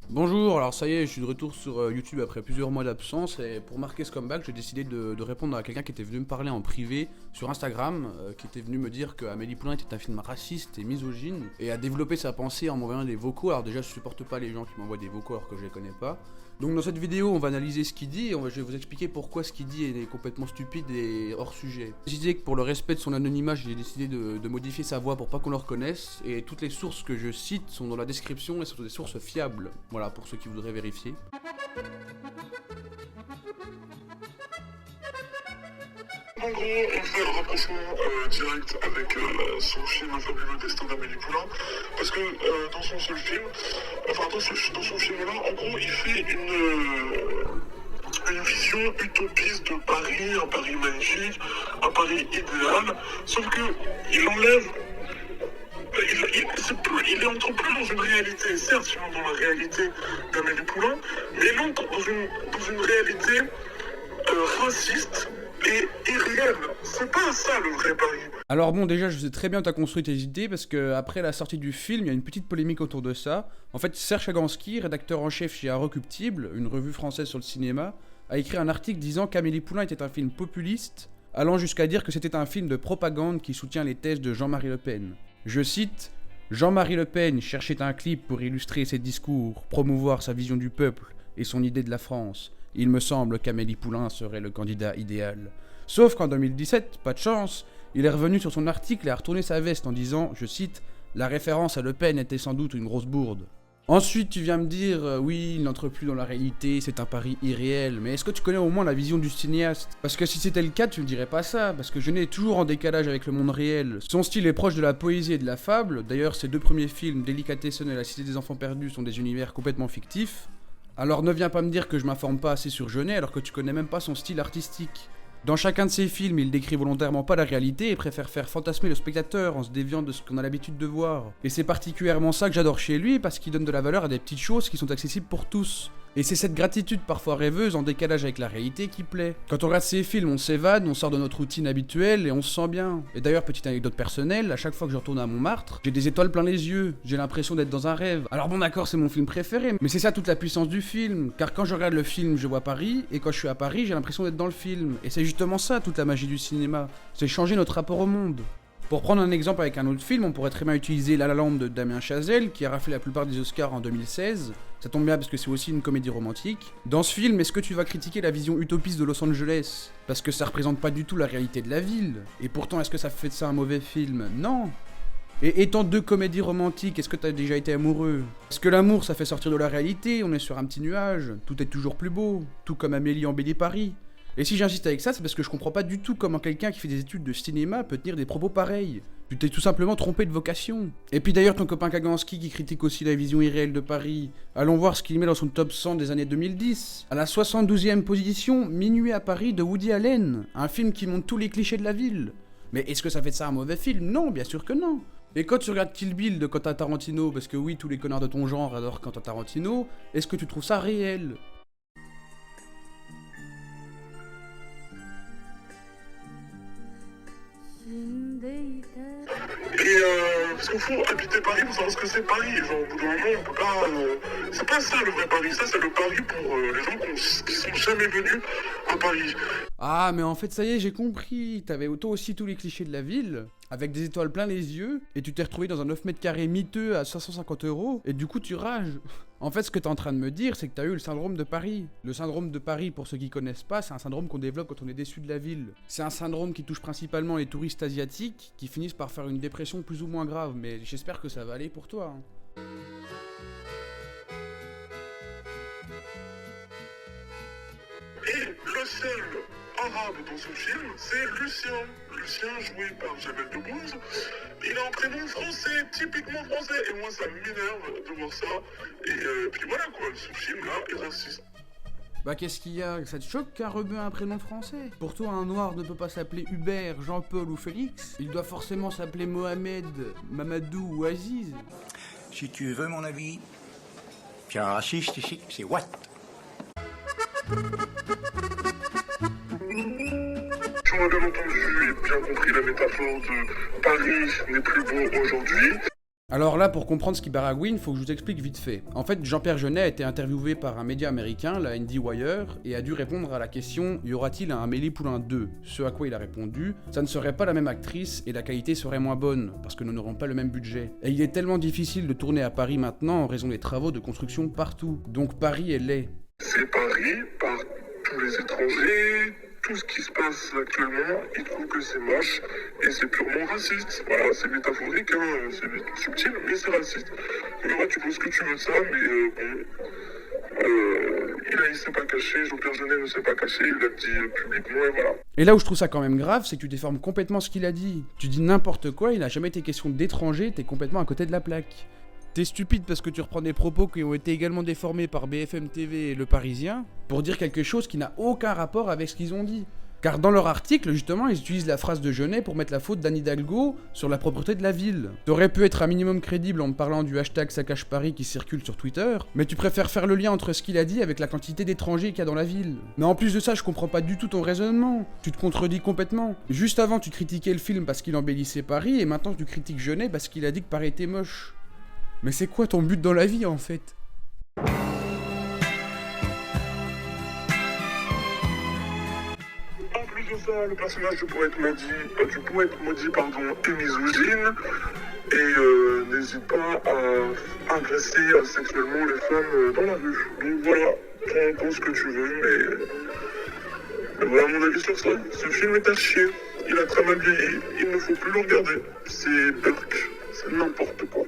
Bonjour, alors ça y est, je suis de retour sur YouTube après plusieurs mois d'absence et pour marquer ce comeback, j'ai décidé de répondre à quelqu'un qui était venu me parler en privé sur Instagram, qui était venu me dire que Amélie Poulain était un film raciste et misogyne et a développé sa pensée en m'envoyant des vocaux. Alors déjà, je supporte pas les gens qui m'envoient des vocaux alors que je les connais pas. Donc dans cette vidéo, on va analyser ce qu'il dit et je vais vous expliquer pourquoi ce qu'il dit est complètement stupide et hors sujet. J'ai décidé que pour le respect de son anonymat, j'ai décidé de modifier sa voix pour pas qu'on le reconnaisse et toutes les sources que je cite sont dans la description et sont des sources fiables. Voilà, pour ceux qui voudraient vérifier. En gros, on fait un rapprochement direct avec son film Un fabuleux destin d'Amélie Poulain, parce que dans son seul film, dans son film-là, en gros, il fait une vision utopiste de Paris, un Paris magnifique, un Paris idéal, sauf que il enlève. Il entre plus dans une réalité, certes, il entre dans la réalité d'Amélie Poulain, mais il entre dans une réalité raciste et irréel. C'est pas ça le vrai Paris. Alors bon, déjà, je sais très bien où t'as construit tes idées, parce que après la sortie du film, il y a une petite polémique autour de ça. En fait, Serge Chagansky, rédacteur en chef chez Inrecuptible, une revue française sur le cinéma, a écrit un article disant qu'Amélie Poulain était un film populiste, allant jusqu'à dire que c'était un film de propagande qui soutient les thèses de Jean-Marie Le Pen. Je cite: Jean-Marie Le Pen cherchait un clip pour illustrer ses discours, promouvoir sa vision du peuple et son idée de la France. Il me semble qu'Amélie Poulain serait le candidat idéal. Sauf qu'en 2017, pas de chance, il est revenu sur son article et a retourné sa veste en disant, je cite, « La référence à Le Pen était sans doute une grosse bourde. » Ensuite, tu viens me dire, oui, il n'entre plus dans la réalité, c'est un pari irréel, mais est-ce que tu connais au moins la vision du cinéaste? Parce que si c'était le cas, tu ne dirais pas ça, parce que Jeunet est toujours en décalage avec le monde réel. Son style est proche de la poésie et de la fable, d'ailleurs ses deux premiers films, Délicatessen et La Cité des Enfants Perdus, sont des univers complètement fictifs. Alors ne viens pas me dire que je m'informe pas assez sur Jeunet alors que tu connais même pas son style artistique. Dans chacun de ses films, il décrit volontairement pas la réalité et préfère faire fantasmer le spectateur en se déviant de ce qu'on a l'habitude de voir. Et c'est particulièrement ça que j'adore chez lui parce qu'il donne de la valeur à des petites choses qui sont accessibles pour tous. Et c'est cette gratitude parfois rêveuse en décalage avec la réalité qui plaît. Quand on regarde ses films, on s'évade, on sort de notre routine habituelle et on se sent bien. Et d'ailleurs, petite anecdote personnelle, à chaque fois que je retourne à Montmartre, j'ai des étoiles plein les yeux, j'ai l'impression d'être dans un rêve. Alors bon d'accord, c'est mon film préféré, mais c'est ça toute la puissance du film, car quand je regarde le film, je vois Paris, et quand je suis à Paris, j'ai l'impression d'être dans le film. Et c'est justement ça toute la magie du cinéma, c'est changer notre rapport au monde. Pour prendre un exemple avec un autre film, on pourrait très bien utiliser La La Land de Damien Chazelle, qui a raflé la plupart des Oscars en 2016. Ça tombe bien parce que c'est aussi une comédie romantique. Dans ce film, est-ce que tu vas critiquer la vision utopiste de Los Angeles? Parce que ça représente pas du tout la réalité de la ville. Et pourtant, est-ce que ça fait de ça un mauvais film? Non. Et étant deux comédies romantiques, est-ce que t'as déjà été amoureux? Est-ce que l'amour, ça fait sortir de la réalité? On est sur un petit nuage, tout est toujours plus beau, tout comme Amélie embellit Paris. Et si j'insiste avec ça, c'est parce que je comprends pas du tout comment quelqu'un qui fait des études de cinéma peut tenir des propos pareils. Tu t'es tout simplement trompé de vocation. Et puis d'ailleurs, ton copain Kagansky qui critique aussi la vision irréelle de Paris, allons voir ce qu'il met dans son top 100 des années 2010. À la 72e position, Minuit à Paris de Woody Allen, un film qui montre tous les clichés de la ville. Mais est-ce que ça fait de ça un mauvais film? Non, bien sûr que non. Et quand tu regardes Kill Bill de Quentin Tarantino, parce que oui, tous les connards de ton genre adorent Quentin Tarantino, est-ce que tu trouves ça réel? Et parce qu'il faut habiter Paris pour savoir ce que c'est Paris. Genre, au bout d'un moment, on peut pas. C'est pas ça le vrai Paris. Ça, c'est le Paris pour les gens qui sont jamais venus à Paris. Ah, mais en fait, ça y est, j'ai compris. T'avais toi aussi tous les clichés de la ville, avec des étoiles plein les yeux, et tu t'es retrouvé dans un 9 mètres carrés miteux à 550 €, et du coup, tu rages. En fait, ce que t'es en train de me dire, c'est que t'as eu le syndrome de Paris. Le syndrome de Paris, pour ceux qui connaissent pas, c'est un syndrome qu'on développe quand on est déçu de la ville. C'est un syndrome qui touche principalement les touristes asiatiques, qui finissent par faire une dépression plus ou moins grave, mais j'espère que ça va aller pour toi. Et le seul arabe dans ce film, c'est Lucien. Lucien, joué par Jamel Debbouze. Il a un prénom français, typiquement français. Et moi, ça m'énerve de voir ça. Et puis voilà quoi, ce film-là est raciste. Bah qu'est-ce qu'il y a? Ça te choque qu'un rebeu ait un prénom français? Pour toi, un noir ne peut pas s'appeler Hubert, Jean-Paul ou Félix? Il doit forcément s'appeler Mohamed, Mamadou ou Aziz. Si tu veux mon avis, puis un raciste ici, c'est what? Si on a bien entendu et bien compris la métaphore de Paris n'est plus beau aujourd'hui. Alors là, pour comprendre ce qui baragouine, faut que je vous explique vite fait. En fait, Jean-Pierre Jeunet a été interviewé par un média américain, la IndieWire, et a dû répondre à la question « Y aura-t-il un Amélie Poulain 2 ?» Ce à quoi il a répondu « Ça ne serait pas la même actrice et la qualité serait moins bonne, parce que nous n'aurons pas le même budget. Et il est tellement difficile de tourner à Paris maintenant en raison des travaux de construction partout. Donc Paris est laid. » C'est Paris, par tous les étrangers, tout ce qui se passe actuellement, ils trouvent que c'est moche et c'est purement raciste. Voilà, c'est métaphorique, hein, c'est subtil, mais c'est raciste. Donc voilà, tu penses ce que tu veux de ça, mais il s'est pas caché, Jean-Pierre Jeunet ne s'est pas caché, il l'a dit publiquement et voilà. Et là où je trouve ça quand même grave, c'est que tu déformes complètement ce qu'il a dit. Tu dis n'importe quoi, il n'a jamais été question d'étrangers, t'es complètement à côté de la plaque. T'es stupide parce que tu reprends des propos qui ont été également déformés par BFM TV et Le Parisien pour dire quelque chose qui n'a aucun rapport avec ce qu'ils ont dit. Car dans leur article, justement, ils utilisent la phrase de Jeunet pour mettre la faute d'Anne Hidalgo sur la propreté de la ville. T'aurais pu être un minimum crédible en me parlant du hashtag Saccage Paris qui circule sur Twitter, mais tu préfères faire le lien entre ce qu'il a dit avec la quantité d'étrangers qu'il y a dans la ville. Mais en plus de ça, je comprends pas du tout ton raisonnement. Tu te contredis complètement. Juste avant, tu critiquais le film parce qu'il embellissait Paris, et maintenant tu critiques Jeunet parce qu'il a dit que Paris était moche. Mais c'est quoi ton but dans la vie, en fait ? En plus de ça, le personnage du poète maudit, est misogyne et n'hésite pas à agresser sexuellement les femmes dans la rue. Donc voilà, t'en penses ce que tu veux, mais voilà mon avis sur ça. Ce film est à chier, il a très mal vieilli, il ne faut plus le regarder. C'est Burke, c'est n'importe quoi.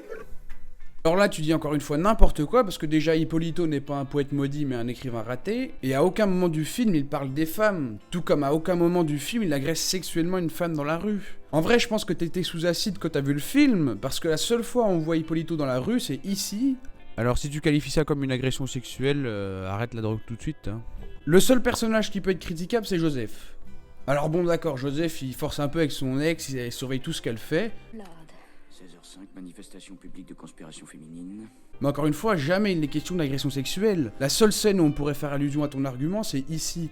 Alors là, tu dis encore une fois n'importe quoi, parce que déjà Hippolito n'est pas un poète maudit, mais un écrivain raté, et à aucun moment du film il parle des femmes, tout comme à aucun moment du film il agresse sexuellement une femme dans la rue. En vrai, je pense que t'étais sous acide quand t'as vu le film, parce que la seule fois où on voit Hippolito dans la rue, c'est ici. Alors si tu qualifies ça comme une agression sexuelle, arrête la drogue tout de suite. Hein. Le seul personnage qui peut être critiquable, c'est Joseph. Alors bon d'accord, Joseph il force un peu avec son ex, il surveille tout ce qu'elle fait. 16h05, manifestation publique de conspiration féminine. Mais encore une fois, jamais il n'est question d'agression sexuelle. La seule scène où on pourrait faire allusion à ton argument, c'est ici.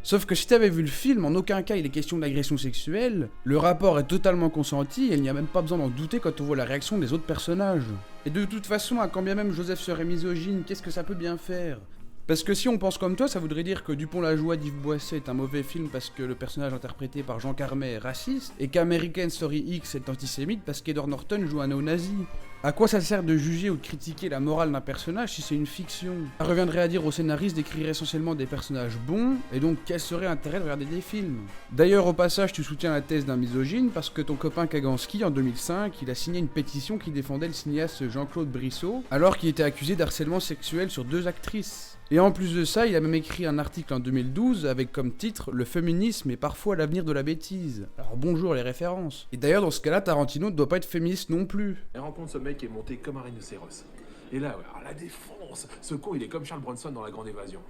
Sauf que si t'avais vu le film, en aucun cas il est question d'agression sexuelle, le rapport est totalement consenti et il n'y a même pas besoin d'en douter quand on voit la réaction des autres personnages. Et de toute façon, à quand bien même Joseph serait misogyne, qu'est-ce que ça peut bien faire ? Parce que si on pense comme toi, ça voudrait dire que Dupont-la-Joie d'Yves Boisset est un mauvais film parce que le personnage interprété par Jean Carmet est raciste, et qu'American Story X est antisémite parce qu'Edward Norton joue un néo-nazi. À quoi ça sert de juger ou de critiquer la morale d'un personnage si c'est une fiction ? Ça reviendrait à dire aux scénaristes d'écrire essentiellement des personnages bons, et donc quel serait l'intérêt de regarder des films ? D'ailleurs, au passage, tu soutiens la thèse d'un misogyne parce que ton copain Kaganski, en 2005, il a signé une pétition qui défendait le cinéaste Jean-Claude Brissot, alors qu'il était accusé d'harcèlement sexuel sur 2 actrices. Et en plus de ça, il a même écrit un article en 2012 avec comme titre « Le féminisme est parfois l'avenir de la bêtise ». Alors bonjour les références. Et d'ailleurs, dans ce cas-là, Tarantino ne doit pas être féministe non plus. Elle rencontre ce mec qui est monté comme un rhinocéros. Et là, alors, la défonce. Ce con, il est comme Charles Bronson dans La Grande Évasion.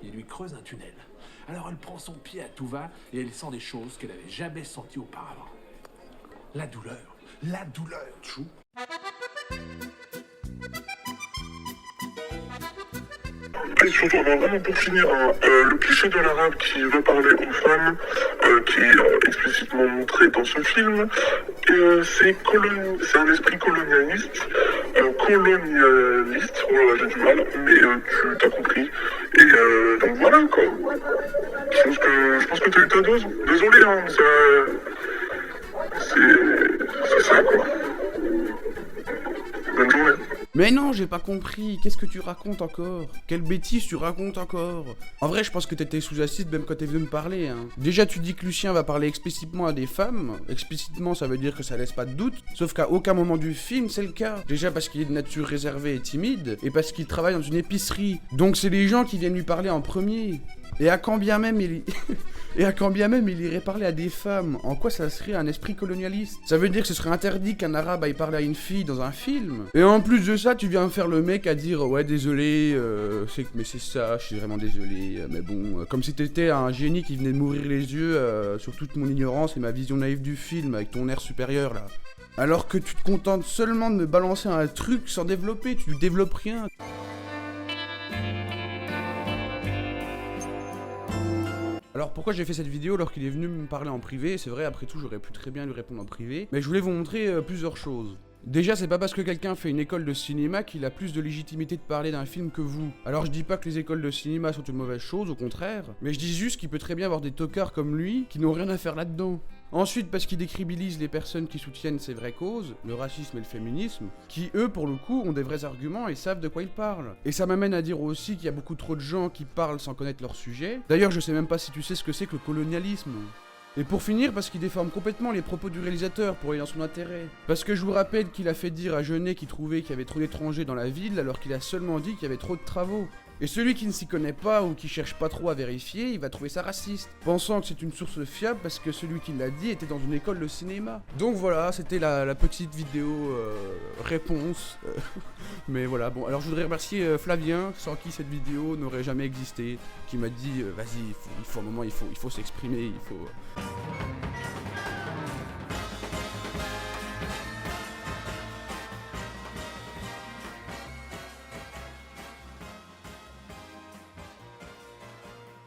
Il lui creuse un tunnel. Alors elle prend son pied à tout va et elle sent des choses qu'elle n'avait jamais senties auparavant. La douleur, chou. Et surtout, vraiment pour finir, le cliché de l'arabe qui veut parler aux femmes, qui est explicitement montré dans ce film, c'est un esprit colonialiste, voilà, j'ai du mal, mais tu t'as compris. Et donc voilà quoi. Je pense que t'as eu ta dose. Désolé, hein, c'est ça quoi. Bonne journée. Mais non, j'ai pas compris, qu'est-ce que tu racontes encore ? Quelle bêtise tu racontes encore ? En vrai, je pense que t'étais sous acide même quand t'es venu me parler, hein. Déjà, tu dis que Lucien va parler explicitement à des femmes. Explicitement, ça veut dire que ça laisse pas de doute. Sauf qu'à aucun moment du film, c'est le cas. Déjà parce qu'il est de nature réservée et timide, et parce qu'il travaille dans une épicerie. Donc c'est les gens qui viennent lui parler en premier. Et à quand bien même il irait parler à des femmes, en quoi ça serait un esprit colonialiste ? Ça veut dire que ce serait interdit qu'un arabe aille parler à une fille dans un film ? Et en plus de ça, tu viens faire le mec à dire « Ouais, désolé, mais c'est ça, je suis vraiment désolé, mais bon... » Comme si t'étais un génie qui venait de m'ouvrir les yeux sur toute mon ignorance et ma vision naïve du film, avec ton air supérieur, là. Alors que tu te contentes seulement de me balancer un truc sans développer, tu développes rien. Alors pourquoi j'ai fait cette vidéo alors qu'il est venu me parler en privé? C'est vrai, après tout, j'aurais pu très bien lui répondre en privé. Mais je voulais vous montrer plusieurs choses. Déjà, c'est pas parce que quelqu'un fait une école de cinéma qu'il a plus de légitimité de parler d'un film que vous. Alors je dis pas que les écoles de cinéma sont une mauvaise chose, au contraire, mais je dis juste qu'il peut très bien avoir des tocards comme lui qui n'ont rien à faire là-dedans. Ensuite, parce qu'il décribilise les personnes qui soutiennent ces vraies causes, le racisme et le féminisme, qui eux, pour le coup, ont des vrais arguments et savent de quoi ils parlent. Et ça m'amène à dire aussi qu'il y a beaucoup trop de gens qui parlent sans connaître leur sujet. D'ailleurs, je sais même pas si tu sais ce que c'est que le colonialisme. Et pour finir, parce qu'il déforme complètement les propos du réalisateur pour aller dans son intérêt. Parce que je vous rappelle qu'il a fait dire à Jeunet qu'il trouvait qu'il y avait trop d'étrangers dans la ville, alors qu'il a seulement dit qu'il y avait trop de travaux. Et celui qui ne s'y connaît pas ou qui cherche pas trop à vérifier, il va trouver ça raciste, pensant que c'est une source fiable parce que celui qui l'a dit était dans une école de cinéma. Donc voilà, c'était la petite vidéo réponse. Mais voilà, bon, alors je voudrais remercier Flavien, sans qui cette vidéo n'aurait jamais existé, qui m'a dit vas-y, il faut un moment, il faut s'exprimer, il faut...